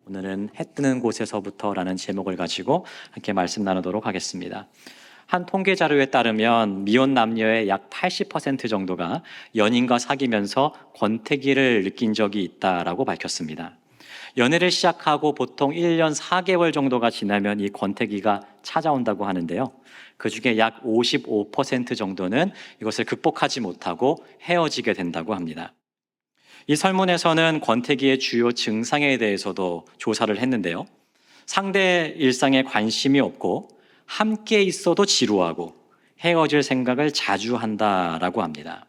오늘은 해 뜨는 곳에서부터라는 제목을 가지고 함께 말씀 나누도록 하겠습니다. 한 통계 자료에 따르면 미혼 남녀의 약 80% 정도가 연인과 사귀면서 권태기를 느낀 적이 있다라고 밝혔습니다. 연애를 시작하고 보통 1년 4개월 정도가 지나면 이 권태기가 찾아온다고 하는데요. 그중에 약 55% 정도는 이것을 극복하지 못하고 헤어지게 된다고 합니다. 이 설문에서는 권태기의 주요 증상에 대해서도 조사를 했는데요. 상대 일상에 관심이 없고 함께 있어도 지루하고 헤어질 생각을 자주 한다라고 합니다.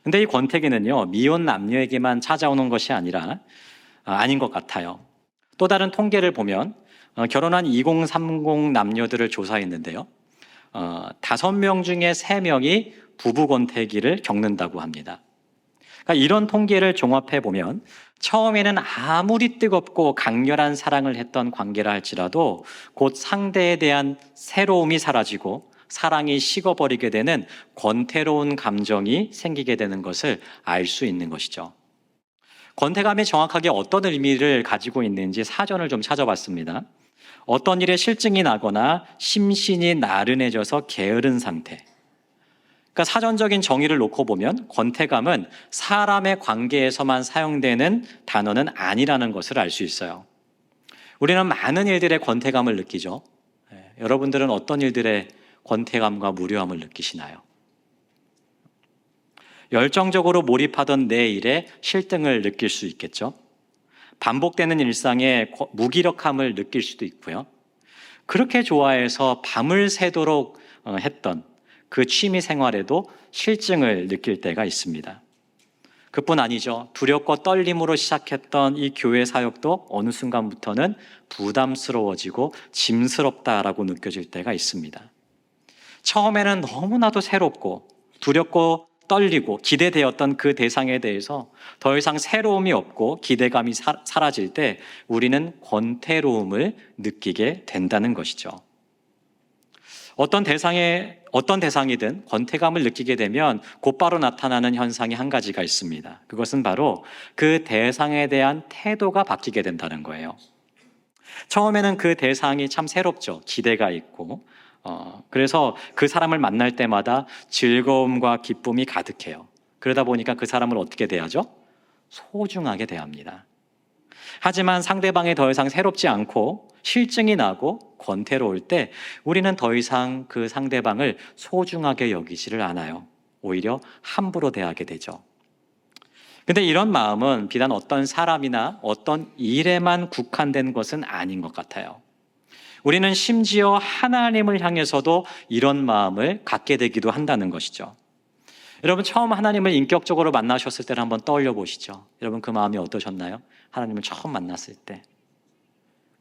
근데 이 권태기는요, 미혼 남녀에게만 찾아오는 것이 아닌 것 같아요. 또 다른 통계를 보면 결혼한 2030 남녀들을 조사했는데요. 5명 중에 3명이 부부 권태기를 겪는다고 합니다. 그러니까 이런 통계를 종합해 보면 처음에는 아무리 뜨겁고 강렬한 사랑을 했던 관계라 할지라도 곧 상대에 대한 새로움이 사라지고 사랑이 식어버리게 되는 권태로운 감정이 생기게 되는 것을 알 수 있는 것이죠. 권태감이 정확하게 어떤 의미를 가지고 있는지 사전을 좀 찾아봤습니다. 어떤 일에 실증이 나거나 심신이 나른해져서 게으른 상태. 그러니까 사전적인 정의를 놓고 보면 권태감은 사람의 관계에서만 사용되는 단어는 아니라는 것을 알 수 있어요. 우리는 많은 일들의 권태감을 느끼죠. 여러분들은 어떤 일들의 권태감과 무료함을 느끼시나요? 열정적으로 몰입하던 내 일에 실등을 느낄 수 있겠죠. 반복되는 일상에 무기력함을 느낄 수도 있고요. 그렇게 좋아해서 밤을 새도록 했던 그 취미 생활에도 실증을 느낄 때가 있습니다. 그뿐 아니죠. 두렵고 떨림으로 시작했던 이 교회 사역도 어느 순간부터는 부담스러워지고 짐스럽다라고 느껴질 때가 있습니다. 처음에는 너무나도 새롭고 두렵고 떨리고 기대되었던 그 대상에 대해서 더 이상 새로움이 없고 기대감이 사라질 때 우리는 권태로움을 느끼게 된다는 것이죠. 어떤 대상이든 권태감을 느끼게 되면 곧바로 나타나는 현상이 한 가지가 있습니다. 그것은 바로 그 대상에 대한 태도가 바뀌게 된다는 거예요. 처음에는 그 대상이 참 새롭죠. 기대가 있고 그래서 그 사람을 만날 때마다 즐거움과 기쁨이 가득해요. 그러다 보니까 그 사람을 어떻게 대하죠? 소중하게 대합니다. 하지만 상대방이 더 이상 새롭지 않고 실증이 나고 권태로울 때 우리는 더 이상 그 상대방을 소중하게 여기지를 않아요. 오히려 함부로 대하게 되죠. 근데 이런 마음은 비단 어떤 사람이나 어떤 일에만 국한된 것은 아닌 것 같아요. 우리는 심지어 하나님을 향해서도 이런 마음을 갖게 되기도 한다는 것이죠. 여러분 처음 하나님을 인격적으로 만나셨을 때를 한번 떠올려 보시죠. 여러분 그 마음이 어떠셨나요? 하나님을 처음 만났을 때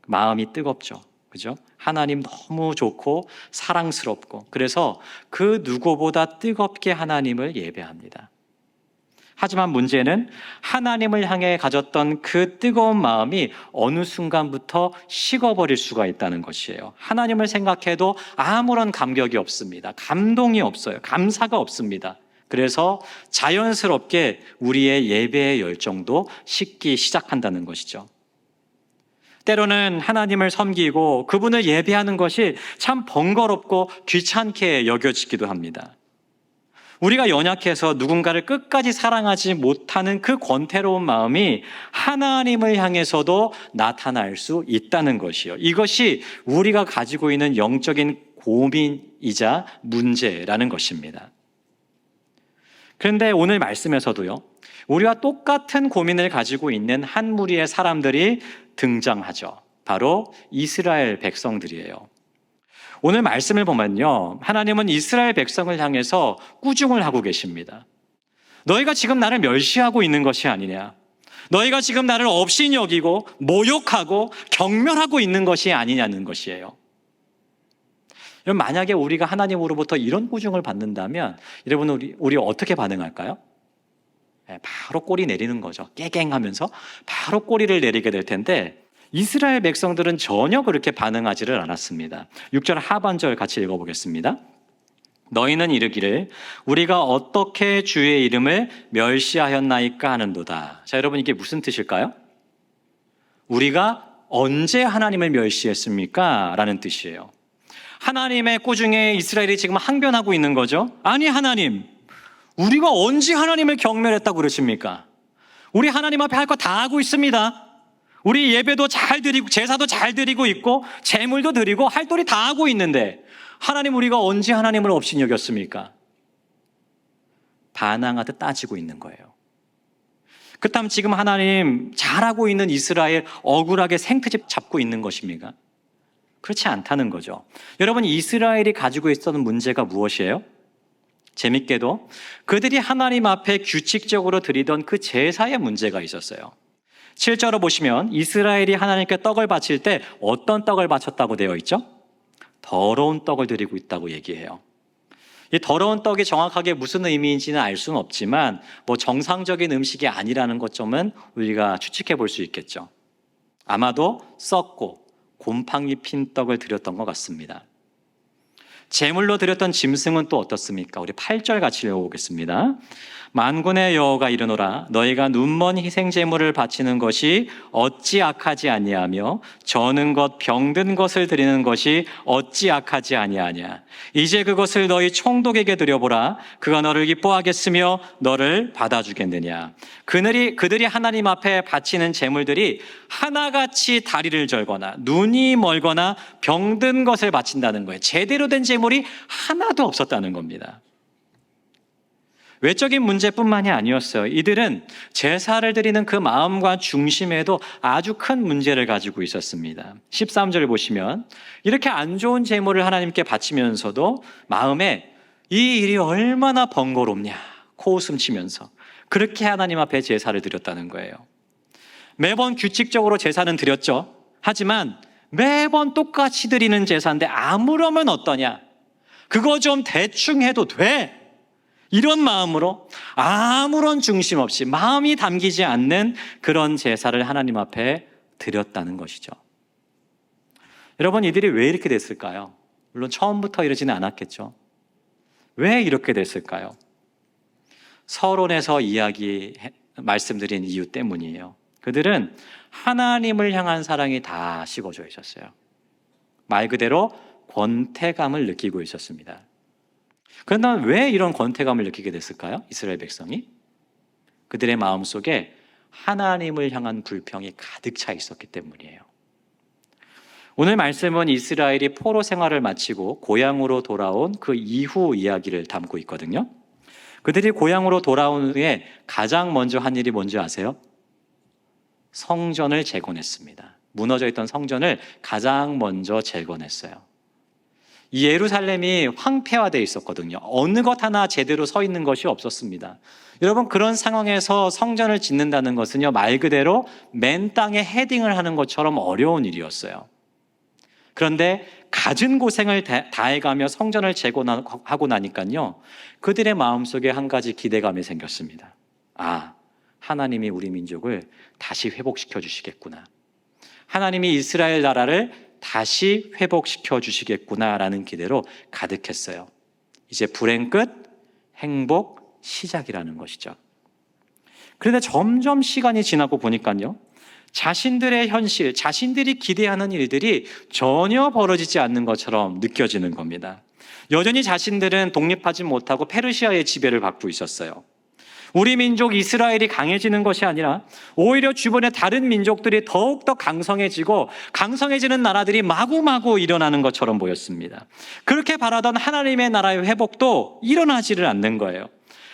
마음이 뜨겁죠. 그죠? 하나님 너무 좋고 사랑스럽고 그래서 그 누구보다 뜨겁게 하나님을 예배합니다. 하지만 문제는 하나님을 향해 가졌던 그 뜨거운 마음이 어느 순간부터 식어버릴 수가 있다는 것이에요. 하나님을 생각해도 아무런 감격이 없습니다. 감동이 없어요. 감사가 없습니다. 그래서 자연스럽게 우리의 예배의 열정도 식기 시작한다는 것이죠. 때로는 하나님을 섬기고 그분을 예배하는 것이 참 번거롭고 귀찮게 여겨지기도 합니다. 우리가 연약해서 누군가를 끝까지 사랑하지 못하는 그 권태로운 마음이 하나님을 향해서도 나타날 수 있다는 것이요. 이것이 우리가 가지고 있는 영적인 고민이자 문제라는 것입니다. 그런데 오늘 말씀에서도요, 우리와 똑같은 고민을 가지고 있는 한 무리의 사람들이 등장하죠. 바로 이스라엘 백성들이에요. 오늘 말씀을 보면요, 하나님은 이스라엘 백성을 향해서 꾸중을 하고 계십니다. 너희가 지금 나를 멸시하고 있는 것이 아니냐. 너희가 지금 나를 업신 여기고 모욕하고 경멸하고 있는 것이 아니냐는 것이에요. 여러분 만약에 우리가 하나님으로부터 이런 꾸중을 받는다면 여러분 우리 어떻게 반응할까요? 바로 꼬리 내리는 거죠. 깨갱하면서 바로 꼬리를 내리게 될 텐데 이스라엘 백성들은 전혀 그렇게 반응하지를 않았습니다. 6절 하반절 같이 읽어보겠습니다. 너희는 이르기를 우리가 어떻게 주의 이름을 멸시하였나이까 하는도다. 자, 여러분 이게 무슨 뜻일까요? 우리가 언제 하나님을 멸시했습니까? 라는 뜻이에요. 하나님의 꾸중에 이스라엘이 지금 항변하고 있는 거죠. 아니 하나님, 우리가 언제 하나님을 경멸했다고 그러십니까? 우리 하나님 앞에 할 거 다 하고 있습니다. 우리 예배도 잘 드리고 제사도 잘 드리고 있고 제물도 드리고 할 도리 다 하고 있는데 하나님, 우리가 언제 하나님을 없이 여겼습니까? 반항하듯 따지고 있는 거예요. 그렇다면 지금 하나님 잘하고 있는 이스라엘 억울하게 생트집 잡고 있는 것입니까? 그렇지 않다는 거죠. 여러분, 이스라엘이 가지고 있었던 문제가 무엇이에요? 재밌게도 그들이 하나님 앞에 규칙적으로 드리던 그 제사의 문제가 있었어요. 7절을 보시면 이스라엘이 하나님께 떡을 바칠 때 어떤 떡을 바쳤다고 되어 있죠? 더러운 떡을 드리고 있다고 얘기해요. 이 더러운 떡이 정확하게 무슨 의미인지는 알 수는 없지만 정상적인 음식이 아니라는 것점은 우리가 추측해 볼 수 있겠죠. 아마도 썩고 곰팡이 핀 떡을 드렸던 것 같습니다. 제물로 드렸던 짐승은 또 어떻습니까? 우리 8절 같이 읽어보겠습니다. 만군의 여호와가 이르노라, 너희가 눈먼 희생 제물을 바치는 것이 어찌 악하지 아니하며 저는 것 병든 것을 드리는 것이 어찌 악하지 아니하냐. 이제 그것을 너희 총독에게 드려보라. 그가 너를 기뻐하겠으며 너를 받아주겠느냐. 그들이 하나님 앞에 바치는 제물들이 하나같이 다리를 절거나 눈이 멀거나 병든 것을 바친다는 거예요. 제대로 된 제물이 하나도 없었다는 겁니다. 외적인 문제뿐만이 아니었어요. 이들은 제사를 드리는 그 마음과 중심에도 아주 큰 문제를 가지고 있었습니다. 13절을 보시면 이렇게 안 좋은 제물을 하나님께 바치면서도 마음에 이 일이 얼마나 번거롭냐 코웃음 치면서 그렇게 하나님 앞에 제사를 드렸다는 거예요. 매번 규칙적으로 제사는 드렸죠. 하지만 매번 똑같이 드리는 제사인데 아무러면 어떠냐, 그거 좀 대충 해도 돼, 이런 마음으로 아무런 중심 없이 마음이 담기지 않는 그런 제사를 하나님 앞에 드렸다는 것이죠. 여러분, 이들이 왜 이렇게 됐을까요? 물론 처음부터 이러지는 않았겠죠. 왜 이렇게 됐을까요? 서론에서 말씀드린 이유 때문이에요. 그들은 하나님을 향한 사랑이 다 식어져 있었어요. 말 그대로 권태감을 느끼고 있었습니다. 그런데 왜 이런 권태감을 느끼게 됐을까요? 이스라엘 백성이? 그들의 마음속에 하나님을 향한 불평이 가득 차 있었기 때문이에요. 오늘 말씀은 이스라엘이 포로 생활을 마치고 고향으로 돌아온 그 이후 이야기를 담고 있거든요. 그들이 고향으로 돌아온 후에 가장 먼저 한 일이 뭔지 아세요? 성전을 재건했습니다. 무너져 있던 성전을 가장 먼저 재건했어요. 이 예루살렘이 황폐화되어 있었거든요. 어느 것 하나 제대로 서 있는 것이 없었습니다. 여러분, 그런 상황에서 성전을 짓는다는 것은요, 말 그대로 맨 땅에 헤딩을 하는 것처럼 어려운 일이었어요. 그런데 갖은 고생을 다해가며 성전을 재건하고 나니까요, 그들의 마음속에 한 가지 기대감이 생겼습니다. 아, 하나님이 우리 민족을 다시 회복시켜 주시겠구나. 하나님이 이스라엘 나라를 다시 회복시켜 주시겠구나라는 기대로 가득했어요. 이제 불행 끝, 행복 시작이라는 것이죠. 그런데 점점 시간이 지나고 보니까요, 자신들의 현실, 자신들이 기대하는 일들이 전혀 벌어지지 않는 것처럼 느껴지는 겁니다. 여전히 자신들은 독립하지 못하고 페르시아의 지배를 받고 있었어요. 우리 민족 이스라엘이 강해지는 것이 아니라 오히려 주변의 다른 민족들이 더욱더 강성해지고 강성해지는 나라들이 마구마구 일어나는 것처럼 보였습니다. 그렇게 바라던 하나님의 나라의 회복도 일어나지를 않는 거예요.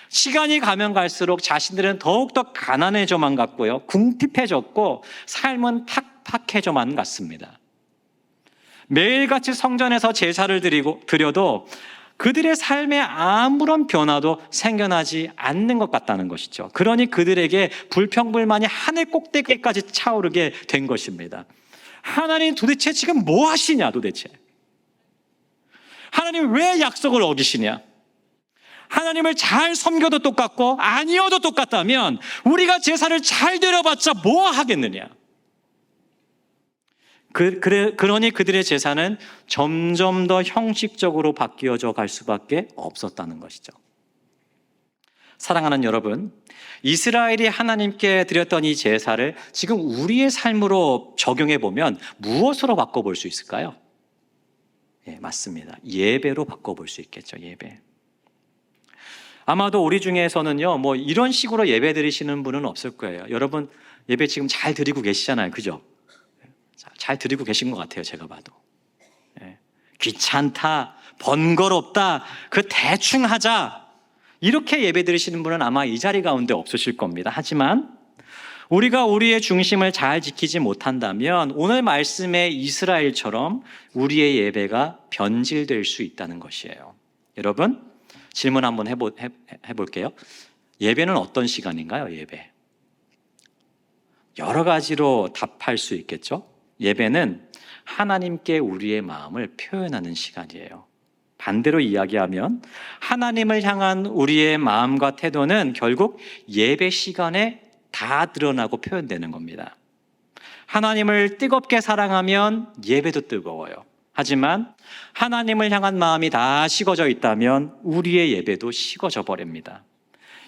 시간이 가면 갈수록 자신들은 더욱더 가난해져만 갔고요, 궁핍해졌고 삶은 팍팍해져만 갔습니다. 매일같이 성전에서 제사를 드려도 그들의 삶에 아무런 변화도 생겨나지 않는 것 같다는 것이죠. 그러니 그들에게 불평불만이 하늘 꼭대기까지 차오르게 된 것입니다. 하나님 도대체 지금 뭐 하시냐 도대체. 하나님 왜 약속을 어기시냐. 하나님을 잘 섬겨도 똑같고 아니어도 똑같다면 우리가 제사를 잘 드려봤자 뭐 하겠느냐. 그러니 그들의 제사는 점점 더 형식적으로 바뀌어져 갈 수밖에 없었다는 것이죠. 사랑하는 여러분, 이스라엘이 하나님께 드렸던 이 제사를 지금 우리의 삶으로 적용해 보면 무엇으로 바꿔볼 수 있을까요? 예, 맞습니다. 예배로 바꿔볼 수 있겠죠. 예배. 아마도 우리 중에서는요, 뭐 이런 식으로 예배 드리시는 분은 없을 거예요. 여러분 예배 지금 잘 드리고 계시잖아요, 그죠? 잘 드리고 계신 것 같아요, 제가 봐도. 예. 귀찮다, 번거롭다, 그 대충 하자, 이렇게 예배 드리시는 분은 아마 이 자리 가운데 없으실 겁니다. 하지만 우리가 우리의 중심을 잘 지키지 못한다면 오늘 말씀의 이스라엘처럼 우리의 예배가 변질될 수 있다는 것이에요. 여러분, 질문 한번 해볼게요. 예배는 어떤 시간인가요? 예배. 여러 가지로 답할 수 있겠죠? 예배는 하나님께 우리의 마음을 표현하는 시간이에요. 반대로 이야기하면 하나님을 향한 우리의 마음과 태도는 결국 예배 시간에 다 드러나고 표현되는 겁니다. 하나님을 뜨겁게 사랑하면 예배도 뜨거워요. 하지만 하나님을 향한 마음이 다 식어져 있다면 우리의 예배도 식어져 버립니다.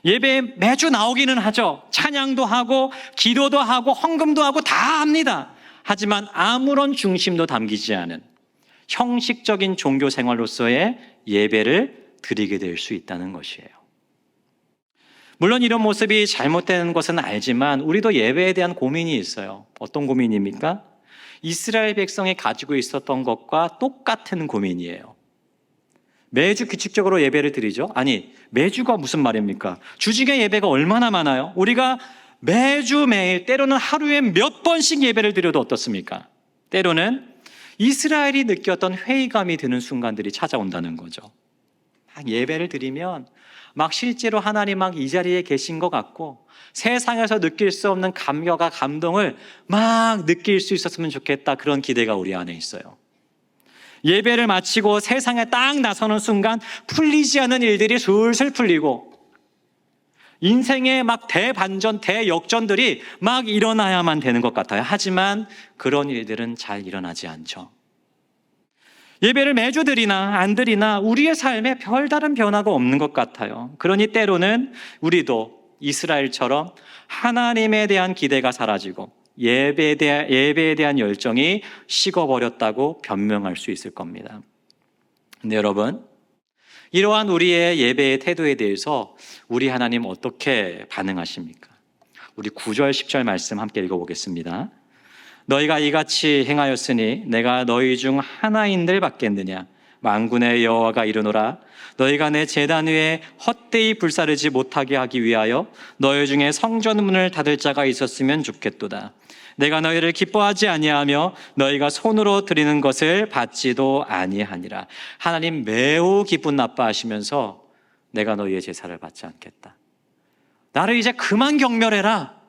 예배에 매주 나오기는 하죠. 찬양도 하고 기도도 하고 헌금도 하고 다 합니다. 하지만 아무런 중심도 담기지 않은 형식적인 종교 생활로서의 예배를 드리게 될 수 있다는 것이에요. 물론 이런 모습이 잘못된 것은 알지만 우리도 예배에 대한 고민이 있어요. 어떤 고민입니까? 이스라엘 백성이 가지고 있었던 것과 똑같은 고민이에요. 매주 규칙적으로 예배를 드리죠. 아니, 매주가 무슨 말입니까? 주중에 예배가 얼마나 많아요? 우리가 매주 매일 때로는 하루에 몇 번씩 예배를 드려도 어떻습니까? 때로는 이스라엘이 느꼈던 회의감이 드는 순간들이 찾아온다는 거죠. 막 예배를 드리면 막 실제로 하나님 막 이 자리에 계신 것 같고 세상에서 느낄 수 없는 감격과 감동을 막 느낄 수 있었으면 좋겠다, 그런 기대가 우리 안에 있어요. 예배를 마치고 세상에 딱 나서는 순간 풀리지 않은 일들이 술술 풀리고 인생의 막 대반전, 대역전들이 막 일어나야만 되는 것 같아요. 하지만 그런 일들은 잘 일어나지 않죠. 예배를 매주 드리나 안 드리나 우리의 삶에 별다른 변화가 없는 것 같아요. 그러니 때로는 우리도 이스라엘처럼 하나님에 대한 기대가 사라지고 예배에 대한 열정이 식어버렸다고 변명할 수 있을 겁니다. 근데 여러분, 이러한 우리의 예배의 태도에 대해서 우리 하나님 어떻게 반응하십니까? 우리 9절 10절 말씀 함께 읽어보겠습니다. 너희가 이같이 행하였으니 내가 너희 중 하나인들 받겠느냐? 만군의 여호와가 이르노라. 너희가 내 제단 위에 헛되이 불사르지 못하게 하기 위하여 너희 중에 성전 문을 닫을 자가 있었으면 좋겠도다. 내가 너희를 기뻐하지 아니하며 너희가 손으로 드리는 것을 받지도 아니하니라. 하나님 매우 기분 나빠하시면서 내가 너희의 제사를 받지 않겠다. 나를 이제 그만 경멸해라.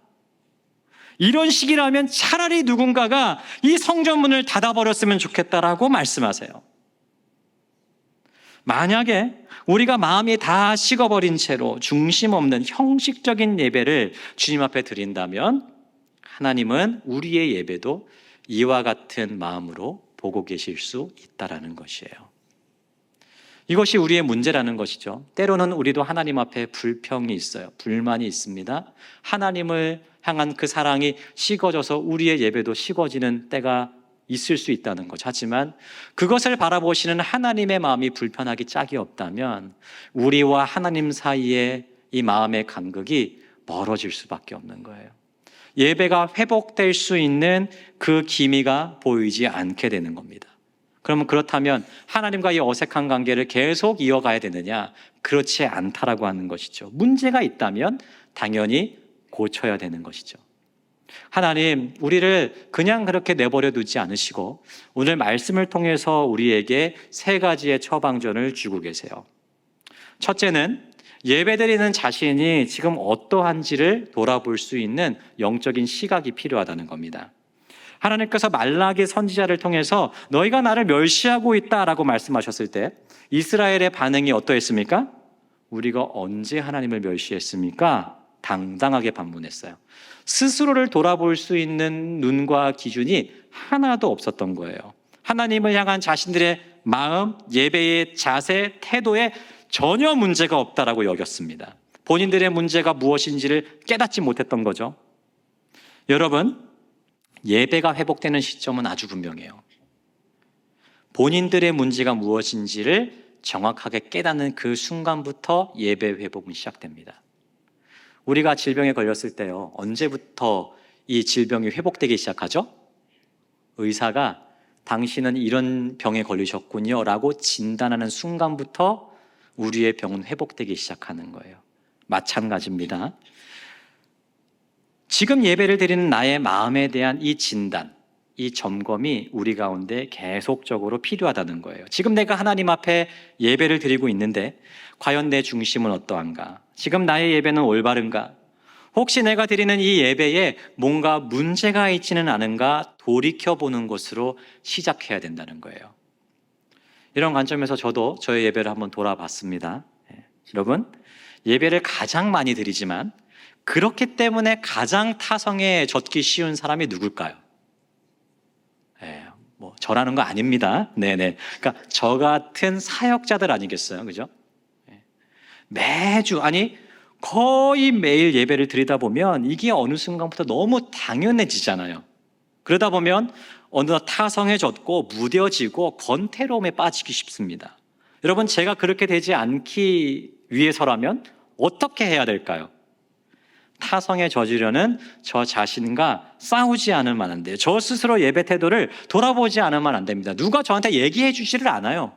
이런 식이라면 차라리 누군가가 이 성전문을 닫아버렸으면 좋겠다라고 말씀하세요. 만약에 우리가 마음이 다 식어버린 채로 중심 없는 형식적인 예배를 주님 앞에 드린다면 하나님은 우리의 예배도 이와 같은 마음으로 보고 계실 수 있다라는 것이에요. 이것이 우리의 문제라는 것이죠. 때로는 우리도 하나님 앞에 불평이 있어요. 불만이 있습니다. 하나님을 향한 그 사랑이 식어져서 우리의 예배도 식어지는 때가 있을 수 있다는 거죠. 하지만 그것을 바라보시는 하나님의 마음이 불편하기 짝이 없다면 우리와 하나님 사이에 이 마음의 간극이 멀어질 수밖에 없는 거예요. 예배가 회복될 수 있는 그 기미가 보이지 않게 되는 겁니다. 그러면 그렇다면 하나님과 이 어색한 관계를 계속 이어가야 되느냐? 그렇지 않다라고 하는 것이죠. 문제가 있다면 당연히 고쳐야 되는 것이죠. 하나님, 우리를 그냥 그렇게 내버려 두지 않으시고 오늘 말씀을 통해서 우리에게 세 가지의 처방전을 주고 계세요. 첫째는 예배드리는 자신이 지금 어떠한지를 돌아볼 수 있는 영적인 시각이 필요하다는 겁니다. 하나님께서 말라기 선지자를 통해서 너희가 나를 멸시하고 있다라고 말씀하셨을 때 이스라엘의 반응이 어떠했습니까? 우리가 언제 하나님을 멸시했습니까? 당당하게 반문했어요. 스스로를 돌아볼 수 있는 눈과 기준이 하나도 없었던 거예요. 하나님을 향한 자신들의 마음, 예배의 자세, 태도에 전혀 문제가 없다라고 여겼습니다. 본인들의 문제가 무엇인지를 깨닫지 못했던 거죠. 여러분, 예배가 회복되는 시점은 아주 분명해요. 본인들의 문제가 무엇인지를 정확하게 깨닫는 그 순간부터 예배 회복은 시작됩니다. 우리가 질병에 걸렸을 때요, 언제부터 이 질병이 회복되기 시작하죠? 의사가 당신은 이런 병에 걸리셨군요 라고 진단하는 순간부터 우리의 병은 회복되기 시작하는 거예요. 마찬가지입니다. 지금 예배를 드리는 나의 마음에 대한 이 진단, 이 점검이 우리 가운데 계속적으로 필요하다는 거예요. 지금 내가 하나님 앞에 예배를 드리고 있는데 과연 내 중심은 어떠한가? 지금 나의 예배는 올바른가? 혹시 내가 드리는 이 예배에 뭔가 문제가 있지는 않은가 돌이켜보는 것으로 시작해야 된다는 거예요. 이런 관점에서 저도 저의 예배를 한번 돌아봤습니다. 여러분, 예배를 가장 많이 드리지만 그렇기 때문에 가장 타성에 젖기 쉬운 사람이 누굴까요? 저라는 거 아닙니다. 네네. 그러니까 저 같은 사역자들 아니겠어요, 그죠? 매주, 아니 거의 매일 예배를 드리다 보면 이게 어느 순간부터 너무 당연해지잖아요. 그러다 보면 어느덧 타성해졌고 무뎌지고 권태로움에 빠지기 쉽습니다. 여러분, 제가 그렇게 되지 않기 위해서라면 어떻게 해야 될까요? 타성에 젖으려는 저 자신과 싸우지 않으면 안 돼요. 저 스스로 예배 태도를 돌아보지 않으면 안 됩니다. 누가 저한테 얘기해 주지를 않아요.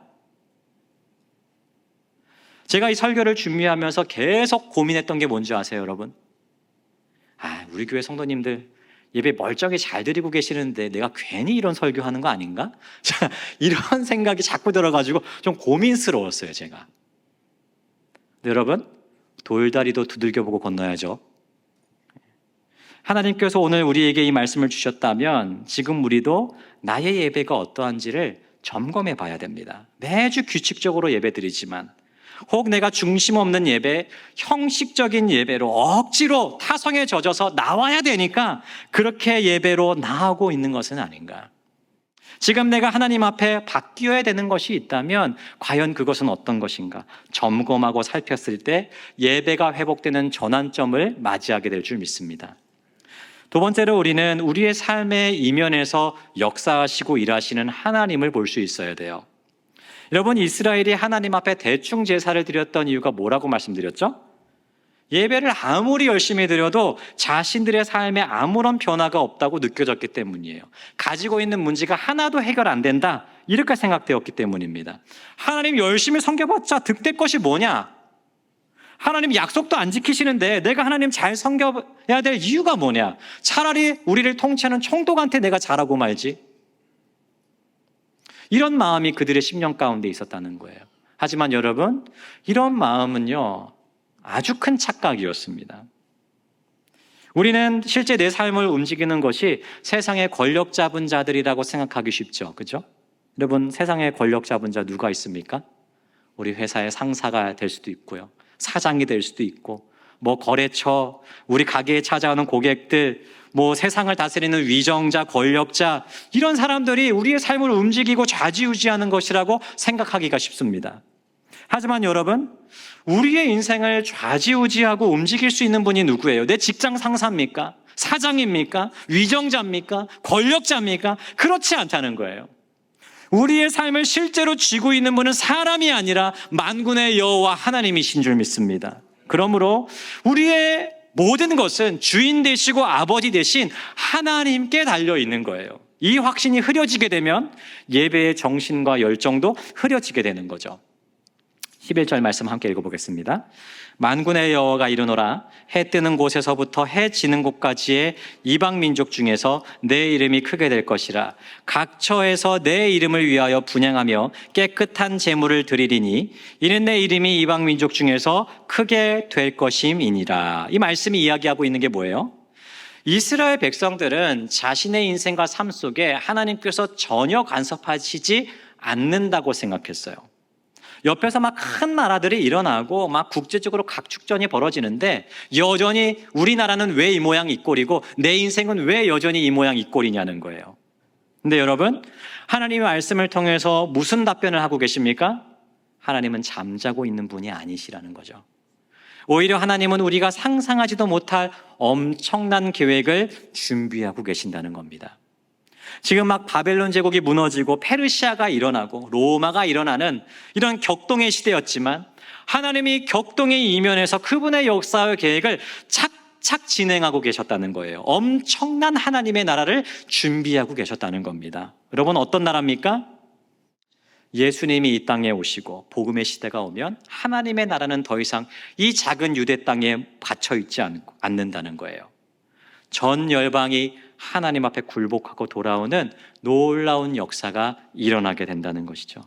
제가 이 설교를 준비하면서 계속 고민했던 게 뭔지 아세요, 여러분? 우리 교회 성도님들 예배 멀쩡히 잘 드리고 계시는데 내가 괜히 이런 설교하는 거 아닌가? 이런 생각이 자꾸 들어가지고 좀 고민스러웠어요, 제가. 근데 여러분, 돌다리도 두들겨보고 건너야죠. 하나님께서 오늘 우리에게 이 말씀을 주셨다면 지금 우리도 나의 예배가 어떠한지를 점검해 봐야 됩니다. 매주 규칙적으로 예배 드리지만 혹 내가 중심 없는 예배, 형식적인 예배로 억지로 타성에 젖어서 나와야 되니까 그렇게 예배로 나아오고 있는 것은 아닌가. 지금 내가 하나님 앞에 바뀌어야 되는 것이 있다면 과연 그것은 어떤 것인가 점검하고 살폈을 때 예배가 회복되는 전환점을 맞이하게 될 줄 믿습니다. 두 번째로 우리는 우리의 삶의 이면에서 역사하시고 일하시는 하나님을 볼 수 있어야 돼요. 여러분, 이스라엘이 하나님 앞에 대충 제사를 드렸던 이유가 뭐라고 말씀드렸죠? 예배를 아무리 열심히 드려도 자신들의 삶에 아무런 변화가 없다고 느껴졌기 때문이에요. 가지고 있는 문제가 하나도 해결 안 된다, 이렇게 생각되었기 때문입니다. 하나님 열심히 섬겨봤자 득될 것이 뭐냐? 하나님 약속도 안 지키시는데 내가 하나님 잘 섬겨야 될 이유가 뭐냐? 차라리 우리를 통치하는 총독한테 내가 잘하고 말지. 이런 마음이 그들의 심령 가운데 있었다는 거예요. 하지만 여러분, 이런 마음은요, 아주 큰 착각이었습니다. 우리는 실제 내 삶을 움직이는 것이 세상의 권력 잡은 자들이라고 생각하기 쉽죠. 그죠? 여러분, 세상에 권력 잡은 자 누가 있습니까? 우리 회사의 상사가 될 수도 있고요, 사장이 될 수도 있고, 거래처, 우리 가게에 찾아오는 고객들, 세상을 다스리는 위정자, 권력자, 이런 사람들이 우리의 삶을 움직이고 좌지우지하는 것이라고 생각하기가 쉽습니다. 하지만 여러분, 우리의 인생을 좌지우지하고 움직일 수 있는 분이 누구예요? 내 직장 상사입니까? 사장입니까? 위정자입니까? 권력자입니까? 그렇지 않다는 거예요. 우리의 삶을 실제로 쥐고 있는 분은 사람이 아니라 만군의 여호와 하나님이신 줄 믿습니다. 그러므로 우리의 모든 것은 주인 되시고 아버지 되신 하나님께 달려 있는 거예요. 이 확신이 흐려지게 되면 예배의 정신과 열정도 흐려지게 되는 거죠. 11절 말씀 함께 읽어보겠습니다. 만군의 여호와가 이르노라, 해 뜨는 곳에서부터 해 지는 곳까지의 이방 민족 중에서 내 이름이 크게 될 것이라. 각 처에서 내 이름을 위하여 분향하며 깨끗한 제물을 드리리니 이는 내 이름이 이방 민족 중에서 크게 될 것임이니라. 이 말씀이 이야기하고 있는 게 뭐예요? 이스라엘 백성들은 자신의 인생과 삶 속에 하나님께서 전혀 간섭하시지 않는다고 생각했어요. 옆에서 막 큰 나라들이 일어나고 막 국제적으로 각축전이 벌어지는데 여전히 우리나라는 왜 이 모양 이 꼴이고 내 인생은 왜 여전히 이 모양 이 꼴이냐는 거예요. 근데 여러분, 하나님의 말씀을 통해서 무슨 답변을 하고 계십니까? 하나님은 잠자고 있는 분이 아니시라는 거죠. 오히려 하나님은 우리가 상상하지도 못할 엄청난 계획을 준비하고 계신다는 겁니다. 지금 막 바벨론 제국이 무너지고 페르시아가 일어나고 로마가 일어나는 이런 격동의 시대였지만 하나님이 격동의 이면에서 그분의 역사의 계획을 착착 진행하고 계셨다는 거예요. 엄청난 하나님의 나라를 준비하고 계셨다는 겁니다. 여러분, 어떤 나라입니까? 예수님이 이 땅에 오시고 복음의 시대가 오면 하나님의 나라는 더 이상 이 작은 유대 땅에 갇혀 있지 않는다는 거예요. 전 열방이 하나님 앞에 굴복하고 돌아오는 놀라운 역사가 일어나게 된다는 것이죠.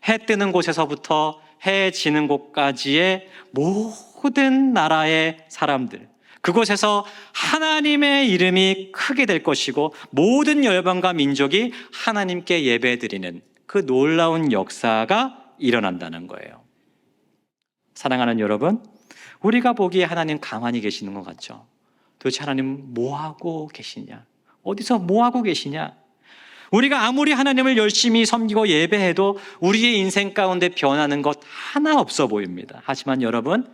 해 뜨는 곳에서부터 해 지는 곳까지의 모든 나라의 사람들, 그곳에서 하나님의 이름이 크게 될 것이고 모든 열방과 민족이 하나님께 예배드리는 그 놀라운 역사가 일어난다는 거예요. 사랑하는 여러분, 우리가 보기에 하나님 가만히 계시는 것 같죠? 도대체 하나님 뭐하고 계시냐? 어디서 뭐하고 계시냐? 우리가 아무리 하나님을 열심히 섬기고 예배해도 우리의 인생 가운데 변하는 것 하나 없어 보입니다. 하지만 여러분,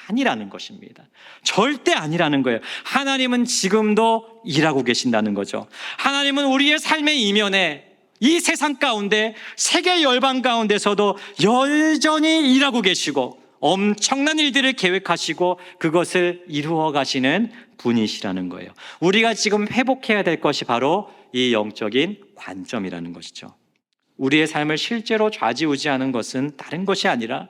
아니라는 것입니다. 절대 아니라는 거예요. 하나님은 지금도 일하고 계신다는 거죠. 하나님은 우리의 삶의 이면에 이 세상 가운데 세계 열방 가운데서도 여전히 일하고 계시고 엄청난 일들을 계획하시고 그것을 이루어 가시는 분이시라는 거예요. 우리가 지금 회복해야 될 것이 바로 이 영적인 관점이라는 것이죠. 우리의 삶을 실제로 좌지우지하는 것은 다른 것이 아니라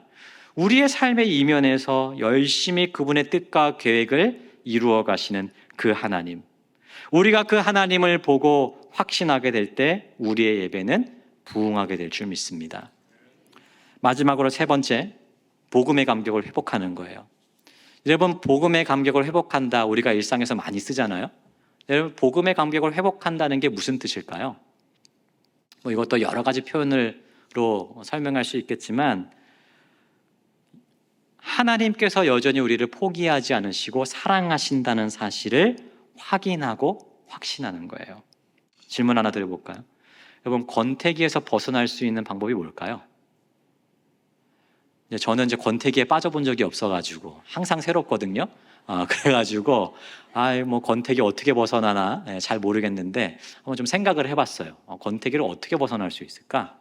우리의 삶의 이면에서 열심히 그분의 뜻과 계획을 이루어 가시는 그 하나님, 우리가 그 하나님을 보고 확신하게 될 때 우리의 예배는 부응하게 될 줄 믿습니다. 마지막으로 세 번째, 복음의 감격을 회복하는 거예요. 여러분, 복음의 감격을 회복한다, 우리가 일상에서 많이 쓰잖아요. 여러분, 복음의 감격을 회복한다는 게 무슨 뜻일까요? 이것도 여러 가지 표현으로 설명할 수 있겠지만 하나님께서 여전히 우리를 포기하지 않으시고 사랑하신다는 사실을 확인하고 확신하는 거예요. 질문 하나 드려볼까요? 여러분, 권태기에서 벗어날 수 있는 방법이 뭘까요? 저는 이제 권태기에 빠져본 적이 없어가지고 항상 새롭거든요. 그래가지고 권태기 어떻게 벗어나나 잘 모르겠는데 한번 좀 생각을 해봤어요. 권태기를 어떻게 벗어날 수 있을까?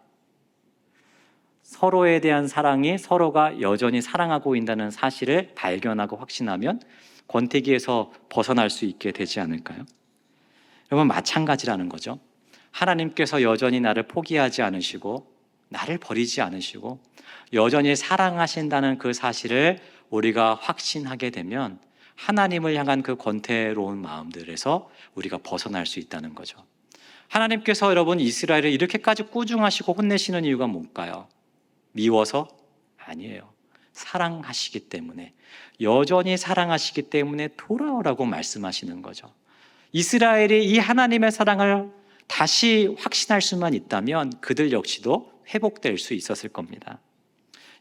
서로에 대한 사랑이 서로가 여전히 사랑하고 있다는 사실을 발견하고 확신하면 권태기에서 벗어날 수 있게 되지 않을까요? 여러분, 마찬가지라는 거죠. 하나님께서 여전히 나를 포기하지 않으시고 나를 버리지 않으시고 여전히 사랑하신다는 그 사실을 우리가 확신하게 되면 하나님을 향한 그 권태로운 마음들에서 우리가 벗어날 수 있다는 거죠. 하나님께서 여러분 이스라엘을 이렇게까지 꾸중하시고 혼내시는 이유가 뭘까요? 미워서? 아니에요. 사랑하시기 때문에, 여전히 사랑하시기 때문에 돌아오라고 말씀하시는 거죠. 이스라엘이 이 하나님의 사랑을 다시 확신할 수만 있다면 그들 역시도 회복될 수 있었을 겁니다.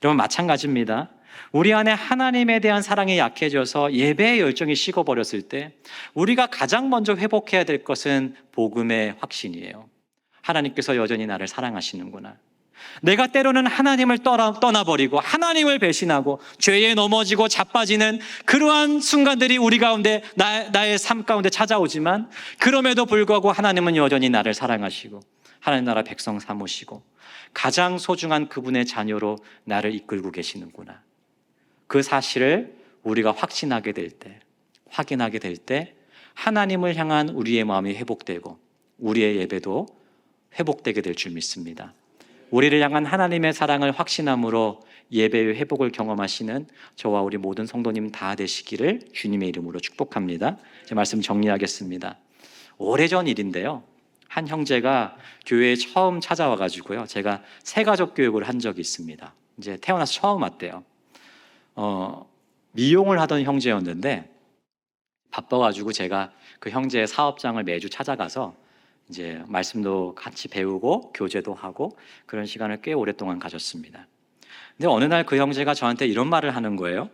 여러분, 마찬가지입니다. 우리 안에 하나님에 대한 사랑이 약해져서 예배의 열정이 식어버렸을 때 우리가 가장 먼저 회복해야 될 것은 복음의 확신이에요. 하나님께서 여전히 나를 사랑하시는구나. 내가 때로는 하나님을 떠나버리고 하나님을 배신하고 죄에 넘어지고 자빠지는 그러한 순간들이 우리 가운데 나의 삶 가운데 찾아오지만 그럼에도 불구하고 하나님은 여전히 나를 사랑하시고 하나님 나라 백성 삼으시고 가장 소중한 그분의 자녀로 나를 이끌고 계시는구나. 그 사실을 우리가 확신하게 될 때, 확인하게 될 때 하나님을 향한 우리의 마음이 회복되고 우리의 예배도 회복되게 될 줄 믿습니다. 우리를 향한 하나님의 사랑을 확신함으로 예배의 회복을 경험하시는 저와 우리 모든 성도님 다 되시기를 주님의 이름으로 축복합니다. 제 말씀 정리하겠습니다. 오래전 일인데요. 한 형제가 교회에 처음 찾아와가지고요. 제가 새가족 교육을 한 적이 있습니다. 이제 태어나서 처음 왔대요. 미용을 하던 형제였는데 바빠가지고 제가 그 형제의 사업장을 매주 찾아가서 이제 말씀도 같이 배우고 교제도 하고 그런 시간을 꽤 오랫동안 가졌습니다. 근데 어느 날 그 형제가 저한테 이런 말을 하는 거예요.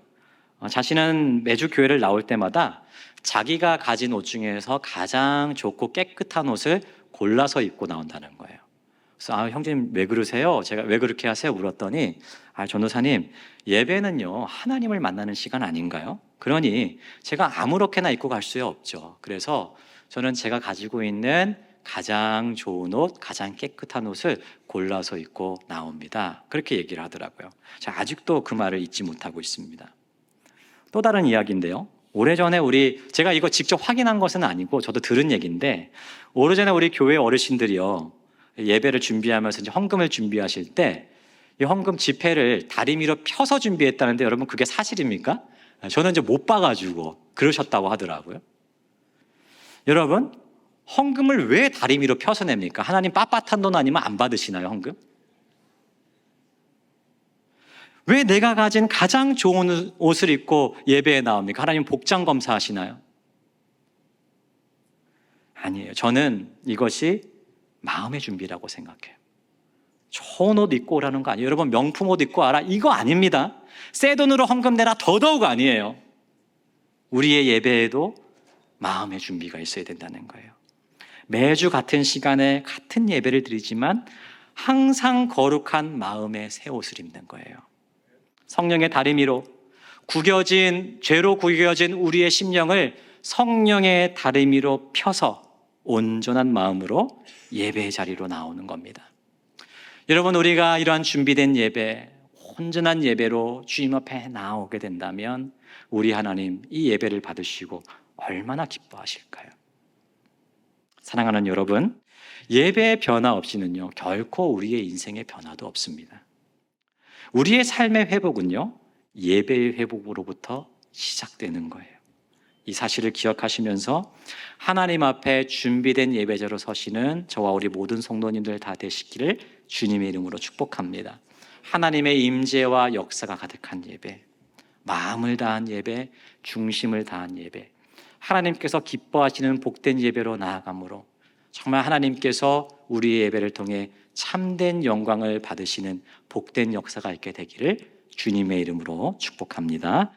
자신은 매주 교회를 나올 때마다 자기가 가진 옷 중에서 가장 좋고 깨끗한 옷을 골라서 입고 나온다는 거예요. 그래서 형제님 왜 그러세요? 제가 왜 그렇게 하세요? 물었더니 전도사님, 예배는요 하나님을 만나는 시간 아닌가요? 그러니 제가 아무렇게나 입고 갈 수 없죠. 그래서 저는 제가 가지고 있는 가장 좋은 옷, 가장 깨끗한 옷을 골라서 입고 나옵니다. 그렇게 얘기를 하더라고요. 제가 아직도 그 말을 잊지 못하고 있습니다. 또 다른 이야기인데요. 오래전에 제가 이거 직접 확인한 것은 아니고 저도 들은 얘기인데, 오래전에 우리 교회 어르신들이요 예배를 준비하면서 이제 헌금을 준비하실 때 이 헌금 지폐를 다리미로 펴서 준비했다는데, 여러분 그게 사실입니까? 저는 이제 못 봐가지고 그러셨다고 하더라고요. 여러분, 헌금을 왜 다리미로 펴서 냅니까? 하나님 빳빳한 돈 아니면 안 받으시나요, 헌금? 왜 내가 가진 가장 좋은 옷을 입고 예배에 나옵니까? 하나님 복장 검사하시나요? 아니에요. 저는 이것이 마음의 준비라고 생각해요. 좋은 옷 입고 오라는 거 아니에요. 여러분, 명품 옷 입고 와라, 이거 아닙니다. 새 돈으로 헌금 내라, 더더욱 아니에요. 우리의 예배에도 마음의 준비가 있어야 된다는 거예요. 매주 같은 시간에 같은 예배를 드리지만 항상 거룩한 마음의 새 옷을 입는 거예요. 성령의 다리미로 죄로 구겨진 우리의 심령을 성령의 다리미로 펴서 온전한 마음으로 예배의 자리로 나오는 겁니다. 여러분, 우리가 이러한 준비된 예배, 온전한 예배로 주님 앞에 나오게 된다면 우리 하나님 이 예배를 받으시고 얼마나 기뻐하실까요? 사랑하는 여러분, 예배의 변화 없이는요 결코 우리의 인생의 변화도 없습니다. 우리의 삶의 회복은요 예배의 회복으로부터 시작되는 거예요. 이 사실을 기억하시면서 하나님 앞에 준비된 예배자로 서시는 저와 우리 모든 성도님들 다 되시기를 주님의 이름으로 축복합니다. 하나님의 임재와 역사가 가득한 예배, 마음을 다한 예배, 중심을 다한 예배, 하나님께서 기뻐하시는 복된 예배로 나아감으로 정말 하나님께서 우리의 예배를 통해 참된 영광을 받으시는 복된 역사가 있게 되기를 주님의 이름으로 축복합니다.